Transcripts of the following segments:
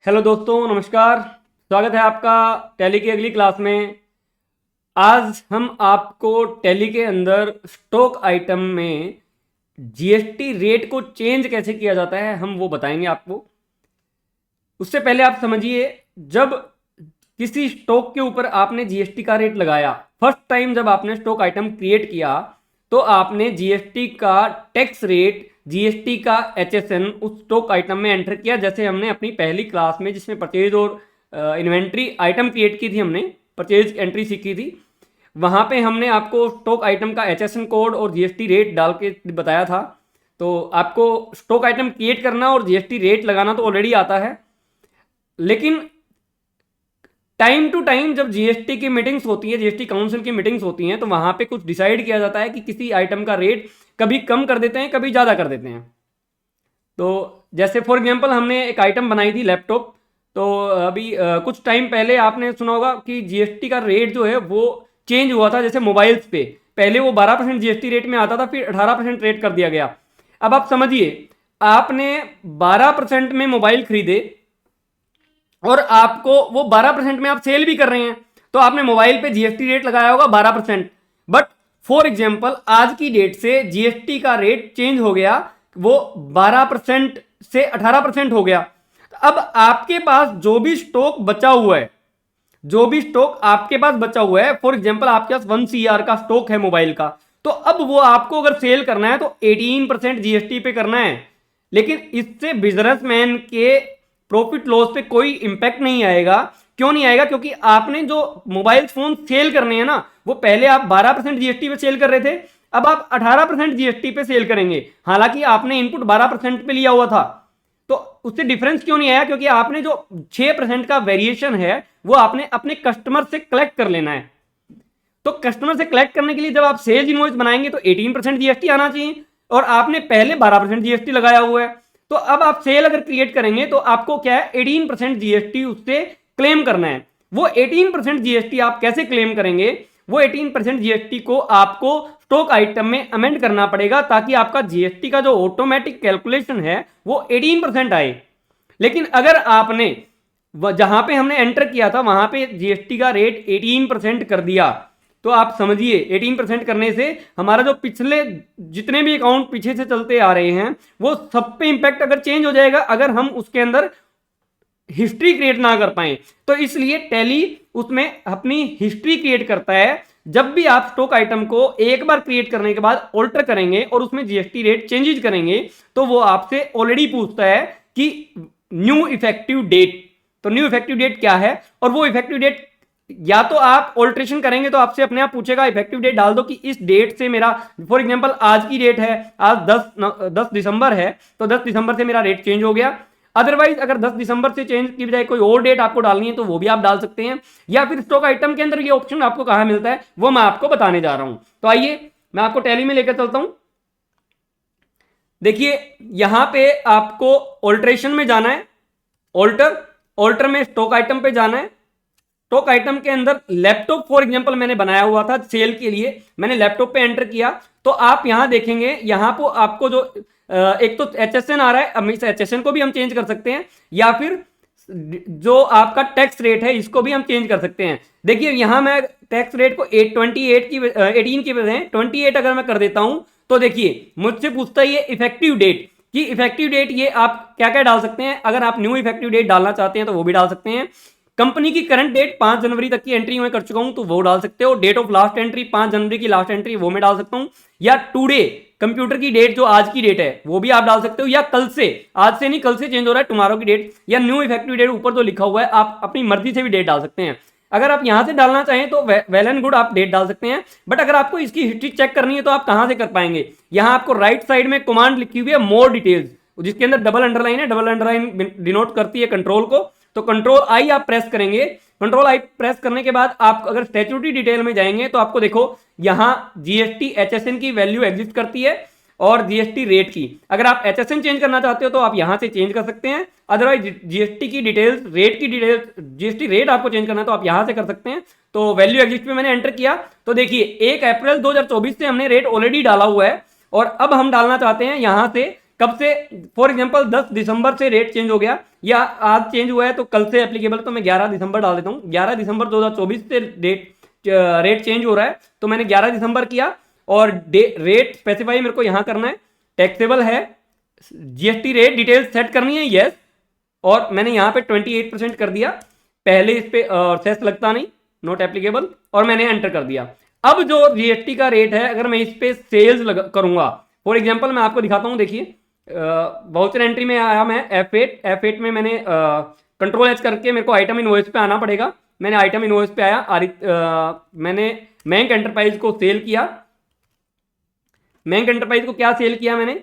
Hello दोस्तों, नमस्कार। स्वागत है आपका टैली की अगली क्लास में। आज हम आपको टैली के अंदर स्टॉक आइटम में जीएसटी रेट को चेंज कैसे किया जाता है हम वो बताएंगे आपको। उससे पहले आप समझिए, जब किसी स्टॉक के ऊपर आपने जीएसटी का रेट लगाया, फर्स्ट टाइम जब आपने स्टॉक आइटम क्रिएट किया तो आपने जीएसटी का टैक्स रेट, जीएसटी का एचएसएन उस स्टॉक आइटम में एंटर किया। जैसे हमने अपनी पहली क्लास में जिसमें परचेज और इन्वेंट्री आइटम क्रिएट की थी, हमने परचेज एंट्री सीखी थी, वहां पे हमने आपको स्टॉक आइटम का एचएसएन कोड और जीएसटी रेट डाल के बताया था। तो आपको स्टॉक आइटम क्रिएट करना और जीएसटी रेट लगाना तो ऑलरेडी आता है, लेकिन टाइम टू टाइम जब जीएसटी की मीटिंग्स होती है, जीएसटी काउंसिल की मीटिंग्स होती हैं, तो वहां पे कुछ डिसाइड किया जाता है कि किसी आइटम का रेट कभी कम कर देते हैं, कभी ज़्यादा कर देते हैं। तो जैसे फॉर एग्जांपल हमने एक आइटम बनाई थी लैपटॉप। तो अभी कुछ टाइम पहले आपने सुना होगा कि जीएसटी का रेट जो है वो चेंज हुआ था। जैसे मोबाइल्स पे पहले वो 12% जीएसटी रेट में आता था, फिर 18% रेट कर दिया गया। अब आप समझिए, आपने 12% में मोबाइल खरीदे और आपको वो 12% में आप सेल भी कर रहे हैं, तो आपने मोबाइल पे जीएसटी रेट लगाया होगा 12%। बट फॉर एग्जांपल आज की डेट से जीएसटी का रेट चेंज हो गया, वो 12% से 18% हो गया। अब आपके पास जो भी स्टॉक बचा हुआ है, जो भी स्टॉक आपके पास बचा हुआ है, फॉर एग्जांपल आपके पास 1 CR का स्टॉक है मोबाइल का, तो अब वो आपको अगर सेल करना है तो 18% जीएसटी पे करना है। लेकिन इससे बिजनेसमैन के प्रॉफिट लॉस पे कोई इंपैक्ट नहीं आएगा। क्यों नहीं आएगा? क्योंकि आपने जो मोबाइल फोन सेल करने हैं ना, वो पहले आप 12% जीएसटी पे सेल कर रहे थे, अब आप 18% जीएसटी पे सेल करेंगे। हालांकि आपने इनपुट 12% पे लिया हुआ था, तो उससे डिफरेंस क्यों नहीं आया? क्योंकि आपने जो 6% का वेरिएशन है वो आपने अपने कस्टमर से कलेक्ट कर लेना है। तो कस्टमर से कलेक्ट करने के लिए जब आप सेल्स इनवॉइस बनाएंगे तो 18% जीएसटी आना चाहिए, और आपने पहले 12% जीएसटी लगाया हुआ है। तो अब आप सेल अगर क्रिएट करेंगे तो आपको क्या है, 18% जीएसटी उससे क्लेम करना है। वो 18% जीएसटी आप कैसे क्लेम करेंगे? वो 18% जीएसटी को आपको स्टॉक आइटम में अमेंड करना पड़ेगा, ताकि आपका जीएसटी का जो ऑटोमेटिक कैलकुलेशन है वो 18% आए। लेकिन अगर आपने जहां पे हमने एंटर किया था वहां पे जीएसटी का रेट 18% कर दिया, तो आप समझिए 18% करने से हमारा जो पिछले जितने भी अकाउंट पीछे से चलते आ रहे हैं वो सब पे इंपैक्ट अगर चेंज हो जाएगा, अगर हम उसके अंदर हिस्ट्री क्रिएट ना कर पाए। तो इसलिए टैली उसमें अपनी हिस्ट्री क्रिएट करता है। जब भी आप स्टॉक आइटम को एक बार क्रिएट करने के बाद ऑल्टर करेंगे और उसमें जीएसटी रेट चेंजेस करेंगे, तो वो आपसे ऑलरेडी पूछता है कि न्यू इफेक्टिव डेट। तो न्यू इफेक्टिव डेट क्या है? और वो इफेक्टिव डेट या तो आप ऑल्ट्रेशन करेंगे तो आपसे अपने आप पूछेगा, इफेक्टिव डेट डाल दो कि इस डेट से मेरा, फॉर एग्जांपल आज की डेट है, आज 10 दिसंबर है, तो 10 दिसंबर से मेरा रेट चेंज हो गया। अदरवाइज अगर 10 दिसंबर से चेंज की बजाय कोई और डेट आपको डालनी है तो वो भी आप डाल सकते हैं। या फिर स्टॉक आइटम के अंदर ये ऑप्शन आपको कहां मिलता है वो मैं आपको बताने जा रहा हूं। तो आइए मैं आपको टैली में लेकर चलता हूं। देखिए, यहां पे आपको ऑल्ट्रेशन में जाना है, ऑल्टर में स्टॉक आइटम पे जाना है। स्टॉक आइटम के अंदर लैपटॉप फॉर एग्जांपल मैंने बनाया हुआ था सेल के लिए, मैंने लैपटॉप पे एंटर किया, तो आप यहां देखेंगे, यहां पर आपको जो एक तो एचएसएन आ रहा है, अब इस एचएसएन को भी हम चेंज कर सकते हैं, या फिर जो आपका टैक्स रेट है इसको भी हम चेंज कर सकते हैं। देखिए यहां मैं टैक्स रेट को 18 की बजाय 28 अगर मैं कर देता हूं, तो देखिए मुझसे पूछता है ये इफेक्टिव डेट, कि इफेक्टिव डेट ये आप क्या क्या डाल सकते हैं। अगर आप न्यू इफेक्टिव डेट डालना चाहते हैं तो वो भी डाल सकते हैं। कंपनी की करंट डेट 5 जनवरी तक की एंट्री मैं कर चुका हूं तो वो डाल सकते हो। डेट ऑफ लास्ट एंट्री 5 जनवरी की लास्ट एंट्री वो मैं डाल सकता हूं। या टुडे कंप्यूटर की डेट जो आज की डेट है वो भी आप डाल सकते हो, या कल से, आज से नहीं कल से चेंज हो रहा है टुमारो की डेट, या न्यू इफेक्टिव डेट ऊपर जो लिखा हुआ है आप अपनी मर्जी से भी डेट डाल सकते हैं। अगर आप यहां से डालना चाहें तो वेल एंड गुड, आप डेट डाल सकते हैं। बट अगर आपको इसकी हिस्ट्री चेक करनी है तो आप कहां से कर पाएंगे? यहां आपको राइट साइड में कमांड लिखी हुई है मोर डिटेल्स, जिसके अंदर डबल अंडरलाइन है, डबल अंडरलाइन डिनोट करती है कंट्रोल को। तो कंट्रोल आई आप प्रेस करेंगे, कंट्रोल आई प्रेस करने के बाद आप अगर स्टैट्यूटरी डिटेल में जाएंगे तो आपको देखो यहां जीएसटी एचएसएन की वैल्यू एग्जिस्ट करती है और जीएसटी रेट की। अगर आप एचएसएन चेंज करना चाहते हो तो आप यहां से चेंज कर सकते हैं, अदरवाइज जीएसटी की डिटेल्स, रेट की डिटेल्स, जीएसटी रेट आपको चेंज करना है तो आप यहां से कर सकते हैं। तो वैल्यू एग्जिस्ट पे मैंने एंटर किया, तो देखिए 1 अप्रैल 2024 से हमने रेट ऑलरेडी डाला हुआ है, और अब हम डालना चाहते हैं यहां से कब से, फॉर एग्जांपल 10 दिसंबर से रेट चेंज हो गया या आज चेंज हुआ है तो कल से एप्लीकेबल, तो मैं 11 दिसंबर डाल देता हूँ। 11 दिसंबर 2024 से रेट चेंज हो रहा है, तो मैंने 11 दिसंबर किया और रेट स्पेसिफाई मेरे को यहाँ करना है, टैक्सेबल है, जीएसटी रेट डिटेल्स सेट करनी है, यस, और मैंने यहाँ पे 28% कर दिया, पहले इस पे सेस लगता नहीं, नॉट एप्लीकेबल, और मैंने एंटर कर दिया। अब जो जीएसटी का रेट है, अगर मैं इस पे सेल्स करूंगा, फॉर एग्जांपल मैं आपको दिखाता हूँ, देखिए वाउचर एंट्री में आया मैं F8 में मैंने कंट्रोल एच करके मेरे को आइटम इनवॉइस पे आना पड़ेगा। मैंने आइटम इनवॉइस पे आया, मैंने बैंक एंटरप्राइज को सेल किया। बैंक एंटरप्राइज को क्या सेल किया मैंने,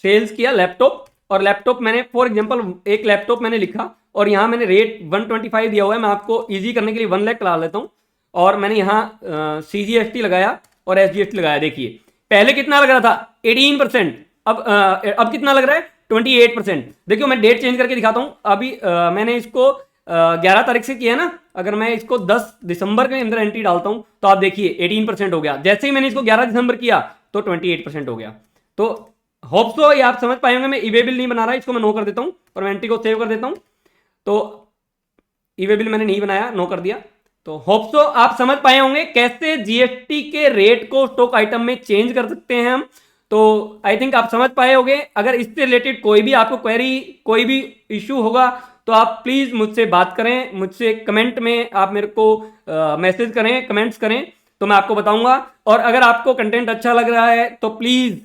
सेल्स किया लैपटॉप, और लैपटॉप मैंने फॉर एग्जांपल एक लैपटॉप मैंने लिखा और यहाँ मैंने रेट 125 दिया हुआ है, मैं आपको इजी करने के लिए 1 लाख ला लेता हूँ, और मैंने यहाँ CGST लगाया और SGST लगाया। देखिए पहले कितना लग रहा था 18%, अब कितना लग रहा है 28%। देखियो मैं डेट चेंज करके दिखाता हूँ। अभी मैंने इसको 11 तारीख से किया ना, अगर मैं इसको 10 दिसंबर के अंदर एंट्री डालता हूँ तो आप देखिए 18% हो गया। जैसे ही मैंने इसको 11 दिसंबर किया तो 28% हो गया। तो होप सो ये आप समझ पाएंगे। मैं ईवे बिल नहीं बना रहा, इसको मैं नो कर देता हूँ और मैं एंट्री को सेव कर देता हूँ। तो ईवे बिल मैंने नहीं बनाया, नो कर दिया। तो होप सो आप समझ पाए होंगे कैसे जीएसटी के रेट को स्टॉक आइटम में चेंज कर सकते हैं हम। तो आई थिंक आप समझ पाए होंगे। अगर इससे रिलेटेड कोई भी आपको क्वेरी, कोई भी इश्यू होगा तो आप प्लीज मुझसे बात करें, मुझसे कमेंट में आप मेरे को मैसेज करें, कमेंट्स करें, तो मैं आपको बताऊंगा। और अगर आपको कंटेंट अच्छा लग रहा है तो प्लीज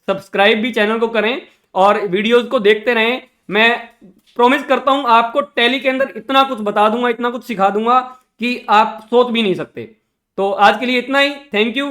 सब्सक्राइब भी चैनल को करें और वीडियोस को देखते रहें। मैं प्रॉमिस करता हूं आपको टैली के अंदर इतना कुछ बता दूंगा, इतना कुछ सिखा दूंगा कि आप सोच भी नहीं सकते। तो आज के लिए इतना ही, थैंक यू।